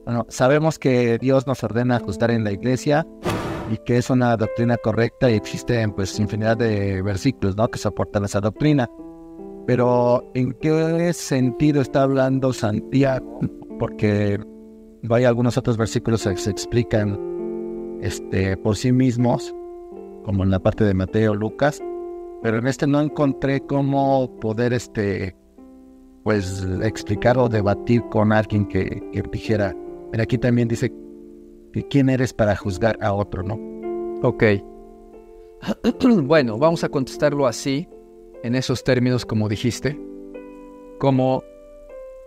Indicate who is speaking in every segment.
Speaker 1: Bueno, sabemos que Dios nos ordena juzgar en la iglesia y que es una doctrina correcta y existen pues infinidad de versículos, ¿no?, que soportan esa doctrina. Pero ¿en qué sentido está hablando Santiago? Porque hay algunos otros versículos que se explican por sí mismos, como en la parte de Mateo, Lucas, pero en no encontré cómo poder pues explicar o debatir con alguien que dijera, pero aquí también dice que quién eres para juzgar a otro, ¿no?
Speaker 2: Ok. Bueno, vamos a contestarlo así, en esos términos como dijiste, como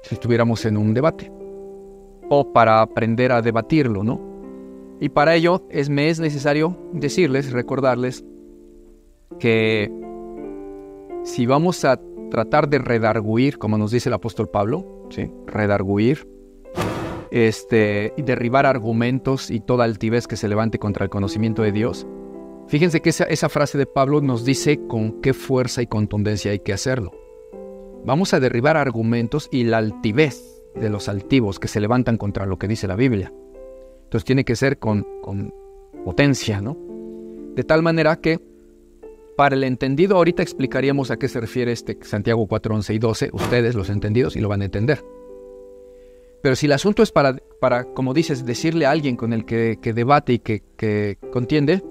Speaker 2: si estuviéramos en un debate, o para aprender a debatirlo, ¿no? Y para ello me es necesario decirles, recordarles, que si vamos a tratar de redarguir, como nos dice el apóstol Pablo, ¿sí?, redarguir, y derribar argumentos y toda altivez que se levante contra el conocimiento de Dios. Fíjense que esa frase de Pablo nos dice con qué fuerza y contundencia hay que hacerlo. Vamos a derribar argumentos y la altivez de los altivos que se levantan contra lo que dice la Biblia. Entonces tiene que ser con potencia, ¿no? De tal manera que para el entendido, ahorita explicaríamos a qué se refiere Santiago 4, 11 y 12, ustedes los entendidos y lo van a entender. Pero si el asunto es para como dices, decirle a alguien con el que debate y que contiende,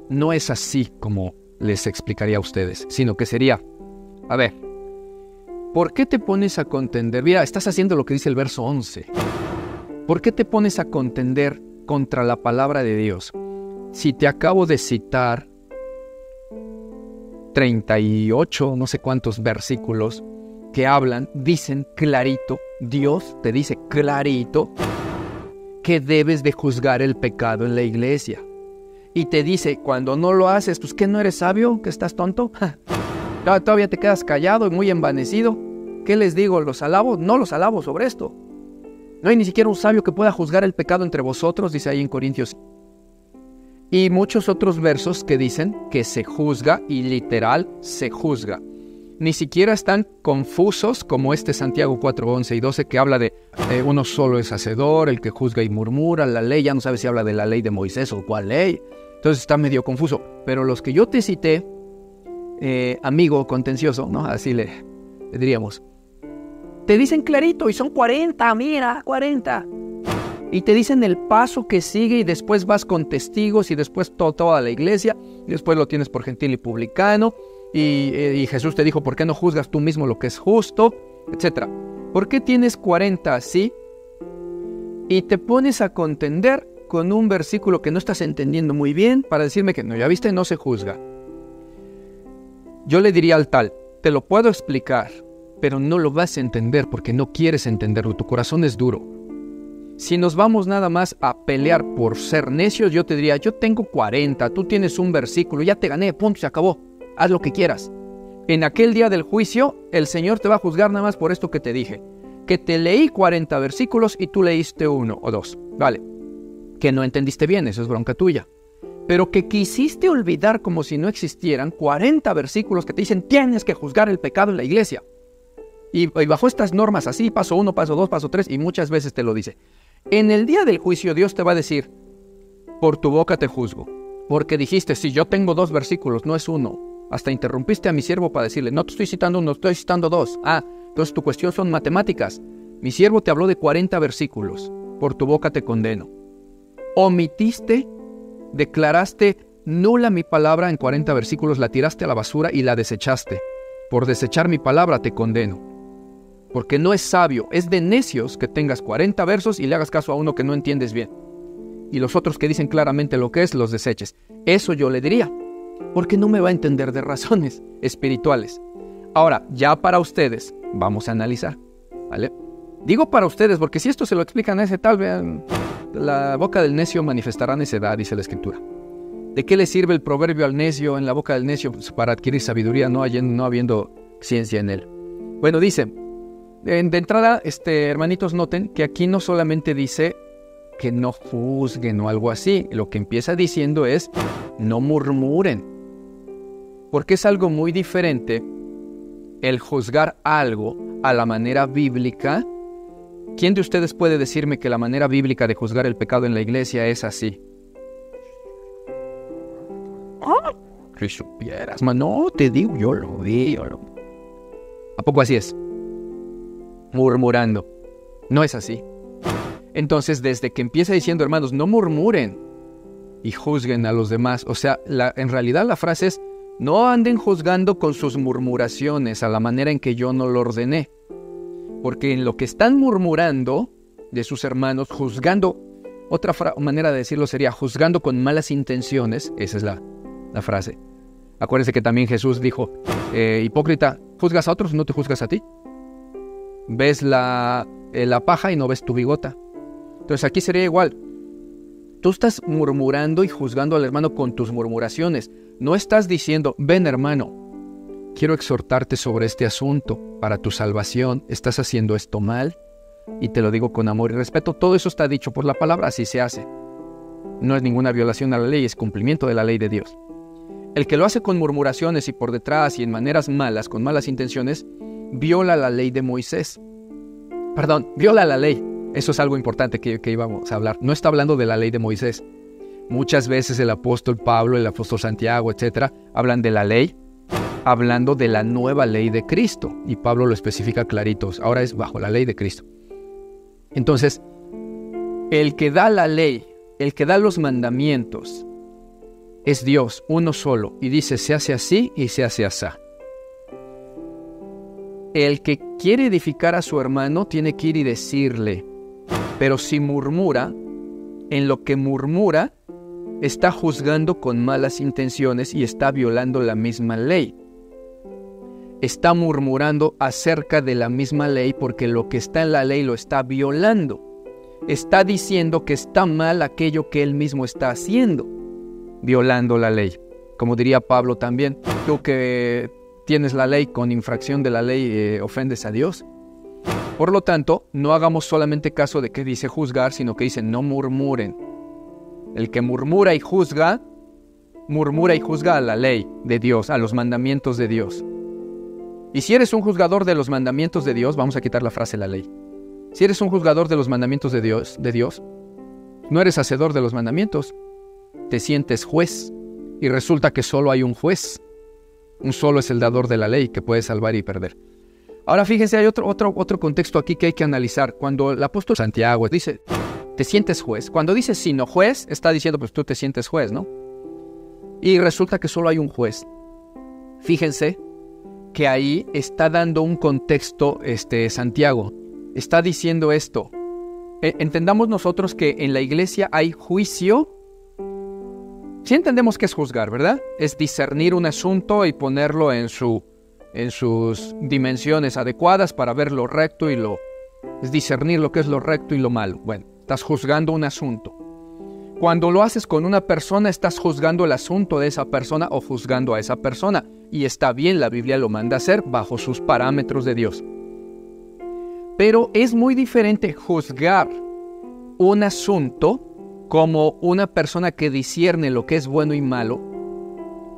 Speaker 2: no es así como les explicaría a ustedes, sino que sería, a ver, ¿por qué te pones a contender? Mira, estás haciendo lo que dice el verso 11. ¿Por qué te pones a contender contra la palabra de Dios? Si te acabo de citar 38, no sé cuántos versículos que dicen clarito, Dios te dice clarito que debes de juzgar el pecado en la iglesia. Y te dice, cuando no lo haces, pues ¿qué, no eres sabio? ¿Que estás tonto? Todavía te quedas callado y muy envanecido. ¿Qué les digo? ¿Los alabo? No los alabo sobre esto. No hay ni siquiera un sabio que pueda juzgar el pecado entre vosotros, dice ahí en Corintios. Y muchos otros versos que dicen que se juzga, y literal se juzga. Ni siquiera están confusos como Santiago 4, 11 y 12, que habla de uno solo es hacedor, el que juzga y murmura, la ley, ya no sabe si habla de la ley de Moisés o cuál ley. Entonces está medio confuso. Pero los que yo te cité, amigo contencioso, ¿no?, así le diríamos, te dicen clarito, y son 40, mira, 40. Y te dicen el paso que sigue, y después vas con testigos, y después toda la iglesia, y después lo tienes por gentil y publicano, y Jesús te dijo, ¿por qué no juzgas tú mismo lo que es justo? Etcétera. ¿Por qué tienes 40 así? Y te pones a contender con un versículo que no estás entendiendo muy bien para decirme que no, ya viste, no se juzga. Yo le diría al tal, te lo puedo explicar, pero no lo vas a entender porque no quieres entenderlo, tu corazón es duro. Si nos vamos nada más a pelear por ser necios, yo te diría, yo tengo 40, tú tienes un versículo, ya te gané, punto, se acabó, haz lo que quieras. En aquel día del juicio, el Señor te va a juzgar nada más por esto que te dije, que te leí 40 versículos y tú leíste 1 o 2, vale, que no entendiste bien, eso es bronca tuya. Pero que quisiste olvidar como si no existieran 40 versículos que te dicen, tienes que juzgar el pecado en la iglesia. Y bajo estas normas así, paso 1, paso 2, paso 3, y muchas veces te lo dice. En el día del juicio Dios te va a decir, por tu boca te juzgo, porque dijiste, si yo tengo 2 versículos, no es 1. Hasta interrumpiste a mi siervo para decirle, no te estoy citando 1, estoy citando 2. Entonces tu cuestión son matemáticas. Mi siervo te habló de 40 versículos, por tu boca te condeno. Omitiste, declaraste nula mi palabra en 40 versículos, la tiraste a la basura y la desechaste. Por desechar mi palabra te condeno. Porque no es sabio, es de necios que tengas 40 versos y le hagas caso a uno que no entiendes bien. Y los otros que dicen claramente lo que es, los deseches. Eso yo le diría, porque no me va a entender de razones espirituales. Ahora, ya para ustedes, vamos a analizar, ¿vale? Digo para ustedes, porque si esto se lo explican a ese tal, vean, la boca del necio manifestará necedad, dice la Escritura. ¿De qué le sirve el proverbio al necio en la boca del necio? Pues para adquirir sabiduría, no habiendo ciencia en él. Bueno, dice... De entrada, hermanitos, noten que aquí no solamente dice que no juzguen o algo así. Lo que empieza diciendo es, no murmuren. Porque es algo muy diferente el juzgar algo a la manera bíblica ¿Quién de ustedes puede decirme que la manera bíblica de juzgar el pecado en la iglesia es así? Si supieras, no, te digo, yo lo vi. ¿A poco así es? Murmurando. No es así. Entonces, desde que empieza diciendo, hermanos, no murmuren y juzguen a los demás. O sea, en realidad la frase es, no anden juzgando con sus murmuraciones a la manera en que yo no lo ordené. Porque en lo que están murmurando de sus hermanos, juzgando, otra manera de decirlo sería juzgando con malas intenciones, esa es la frase. Acuérdense que también Jesús dijo, hipócrita, ¿juzgas a otros, no te juzgas a ti? Ves la paja y no ves tu bigota. Entonces aquí sería igual. Tú estás murmurando y juzgando al hermano con tus murmuraciones. No estás diciendo, ven hermano, quiero exhortarte sobre este asunto para tu salvación. Estás haciendo esto mal y te lo digo con amor y respeto. Todo eso está dicho por la palabra, así se hace. No es ninguna violación a la ley, es cumplimiento de la ley de Dios. El que lo hace con murmuraciones y por detrás y en maneras malas, con malas intenciones, viola la ley de Moisés. Perdón, viola la ley. Eso es algo importante que íbamos a hablar. No está hablando de la ley de Moisés. Muchas veces el apóstol Pablo, el apóstol Santiago, etcétera, hablan de la ley, hablando de la nueva ley de Cristo. Y Pablo lo especifica clarito. Ahora es bajo la ley de Cristo. Entonces, el que da la ley, el que da los mandamientos, es Dios, uno solo. Y dice, se hace así y se hace así. El que quiere edificar a su hermano tiene que ir y decirle. Pero si murmura, en lo que murmura, está juzgando con malas intenciones y está violando la misma ley. Está murmurando acerca de la misma ley porque lo que está en la ley lo está violando. Está diciendo que está mal aquello que él mismo está haciendo, violando la ley. Como diría Pablo también, tú que tienes la ley, con infracción de la ley ofendes a Dios. Por lo tanto, no hagamos solamente caso de que dice juzgar, sino que dice no murmuren. El que murmura y juzga a la ley de Dios, a los mandamientos de Dios. Y si eres un juzgador de los mandamientos de Dios, vamos a quitar la frase la ley. Si eres un juzgador de los mandamientos de Dios, no eres hacedor de los mandamientos, te sientes juez y resulta que solo hay un juez. Un solo es el dador de la ley que puede salvar y perder. Ahora fíjense, hay otro contexto aquí que hay que analizar. Cuando el apóstol Santiago dice, te sientes juez. Cuando dice sino juez, está diciendo, pues tú te sientes juez, ¿no? Y resulta que solo hay un juez. Fíjense que ahí está dando un contexto Santiago. Está diciendo esto. Entendamos nosotros que en la iglesia hay juicio. Sí entendemos que es juzgar, ¿verdad? Es discernir un asunto y ponerlo en sus dimensiones adecuadas para ver lo recto y es discernir lo que es lo recto y lo malo. Bueno, estás juzgando un asunto. Cuando lo haces con una persona, estás juzgando el asunto de esa persona o juzgando a esa persona. Y está bien, la Biblia lo manda a hacer bajo sus parámetros de Dios. Pero es muy diferente juzgar un asunto como una persona que discierne lo que es bueno y malo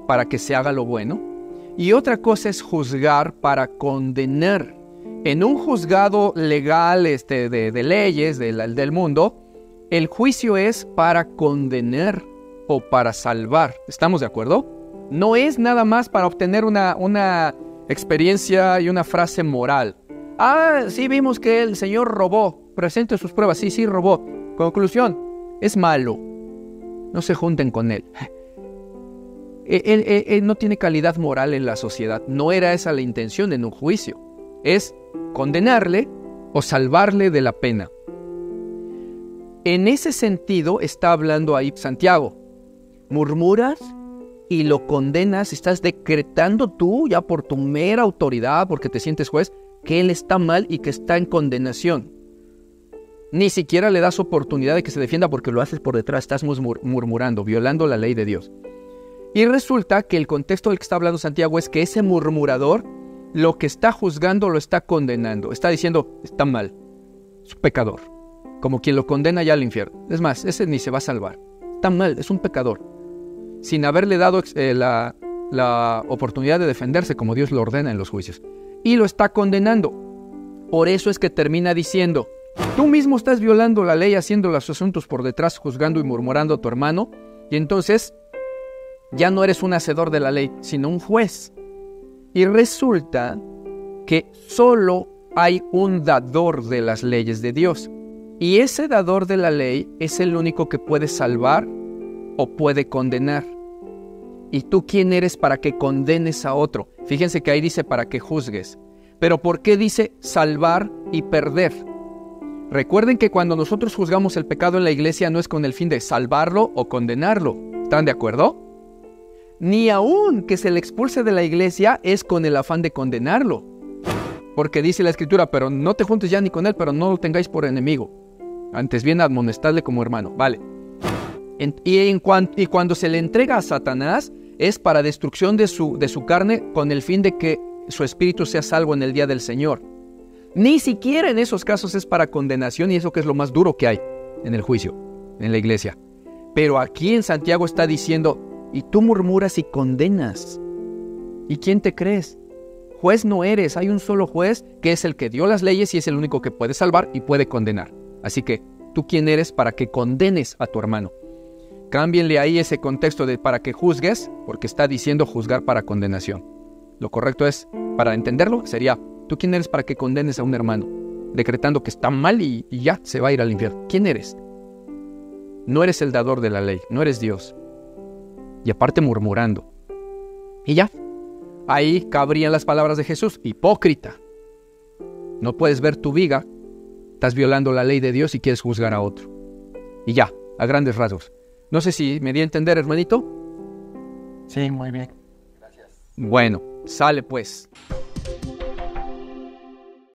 Speaker 2: para que se haga lo bueno. Y otra cosa es juzgar para condenar. En un juzgado legal de leyes del mundo, el juicio es para condenar o para salvar. ¿Estamos de acuerdo? No es nada más para obtener una experiencia y una frase moral. Ah, sí vimos que el Señor robó. Presente sus pruebas. Sí, robó. Conclusión, es malo. No se junten con él. Él no tiene calidad moral en la sociedad. No era esa la intención en un juicio. Es condenarle o salvarle de la pena. En ese sentido está hablando ahí Santiago. Murmuras y lo condenas. Estás decretando tú ya por tu mera autoridad, porque te sientes juez, que él está mal y que está en condenación. Ni siquiera le das oportunidad de que se defienda porque lo haces por detrás. Estás murmurando, violando la ley de Dios. Y resulta que el contexto del que está hablando Santiago es que ese murmurador lo que está juzgando lo está condenando. Está diciendo, está mal, es un pecador. Como quien lo condena ya al infierno. Es más, ese ni se va a salvar. Está mal, es un pecador. Sin haberle dado la oportunidad de defenderse como Dios lo ordena en los juicios. Y lo está condenando. Por eso es que termina diciendo, Tú mismo estás violando la ley, haciendo los asuntos por detrás, juzgando y murmurando a tu hermano, y entonces ya no eres un hacedor de la ley, sino un juez. Y resulta que solo hay un dador de las leyes de Dios. Y ese dador de la ley es el único que puede salvar o puede condenar. ¿Y tú quién eres para que condenes a otro? Fíjense que ahí dice para que juzgues. Pero ¿por qué dice salvar y perder? Recuerden que cuando nosotros juzgamos el pecado en la iglesia no es con el fin de salvarlo o condenarlo. ¿Están de acuerdo? Ni aún que se le expulse de la iglesia es con el afán de condenarlo. Porque dice la Escritura, pero no te juntes ya ni con él, pero no lo tengáis por enemigo. Antes bien amonestadle como hermano. Vale. Y cuando se le entrega a Satanás es para destrucción de su carne con el fin de que su espíritu sea salvo en el día del Señor. Ni siquiera en esos casos es para condenación, y eso que es lo más duro que hay en el juicio, en la iglesia. Pero aquí en Santiago está diciendo, y tú murmuras y condenas. ¿Y quién te crees? Juez no eres, hay un solo juez que es el que dio las leyes y es el único que puede salvar y puede condenar. Así que, ¿tú quién eres para que condenes a tu hermano? Cámbienle ahí ese contexto de para que juzgues, porque está diciendo juzgar para condenación. Lo correcto es, para entenderlo, sería, ¿tú quién eres para que condenes a un hermano? Decretando que está mal y ya se va a ir al infierno. ¿Quién eres? No eres el dador de la ley, no eres Dios. Y aparte murmurando. Y ya. Ahí cabrían las palabras de Jesús. Hipócrita. No puedes ver tu viga. Estás violando la ley de Dios y quieres juzgar a otro. Y ya, a grandes rasgos. No sé si me di a entender, hermanito.
Speaker 1: Sí, muy bien. Gracias.
Speaker 2: Bueno, sale pues.